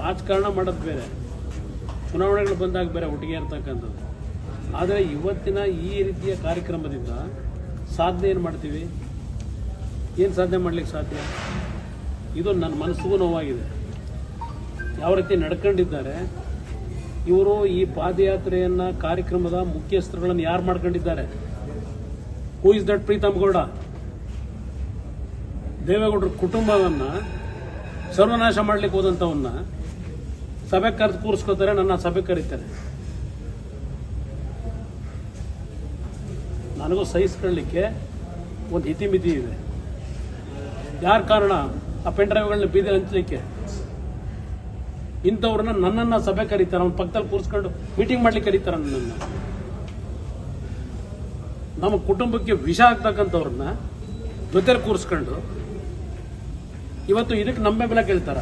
ರಾಜಕಾರಣ ಮಾಡೋದು ಬೇರೆ, ಚುನಾವಣೆಗಳು ಬಂದಾಗ ಬೇರೆ ಒಟ್ಟಿಗೆ ಇರ್ತಕ್ಕಂಥದ್ದು. ಆದರೆ ಇವತ್ತಿನ ಈ ರೀತಿಯ ಕಾರ್ಯಕ್ರಮದಿಂದ ಸಾಧನೆ ಏನು ಮಾಡ್ತೀವಿ? ಏನು ಸಾಧನೆ ಮಾಡಲಿಕ್ಕೆ ಸಾಧ್ಯ? ಇದು ನನ್ನ ಮನಸ್ಸಿಗೂ ನೋವಾಗಿದೆ. ಯಾವ ರೀತಿ ನಡ್ಕೊಂಡಿದ್ದಾರೆ ಇವರು. ಈ ಪಾದಯಾತ್ರೆಯನ್ನು ಕಾರ್ಯಕ್ರಮದ ಮುಖ್ಯಸ್ಥರುಗಳನ್ನು ಯಾರು ಮಾಡ್ಕೊಂಡಿದ್ದಾರೆ? Who is that Pritam Gowda? ದೇವೇಗೌಡರ ಕುಟುಂಬವನ್ನು ಸರ್ವನಾಶ ಮಾಡ್ಲಿಕ್ಕೆ ಹೋದಂಥವನ್ನ ಸಭೆ ಕರೆದು ಕೂರಿಸ್ಕೋತಾರೆ, ನನ್ನ ಸಭೆ ಕರೀತಾರೆ. ನನಗೂ ಸಹಿಸ್ಕೊಳ್ಳಿಕ್ಕೆ ಒಂದು ಇತಿಮಿತಿ ಇದೆ. ಯಾರ ಕಾರಣ ಆ ಪೆನ್ ಡ್ರೈವ್ಗಳನ್ನ ಬೀದಿ ಹಂಚಲಿಕ್ಕೆ? ಇಂಥವ್ರನ್ನ ನನ್ನನ್ನು ಸಭೆ ಕರೀತಾರೆ, ಅವ್ನ ಪಕ್ಕದಲ್ಲಿ ಕೂರಿಸ್ಕೊಂಡು ಮೀಟಿಂಗ್ ಮಾಡ್ಲಿಕ್ಕೆ ಕರೀತಾರೆ ನನ್ನನ್ನು. ನಮ್ಮ ಕುಟುಂಬಕ್ಕೆ ವಿಷ ಆಗ್ತಕ್ಕಂಥವ್ರನ್ನ ಜೊತೆಲಿ ಕೂರಿಸ್ಕೊಂಡು ಇವತ್ತು ಇದಕ್ಕೆ ನಮ್ಮ ಬೆಲೆ ಕೇಳ್ತಾರ.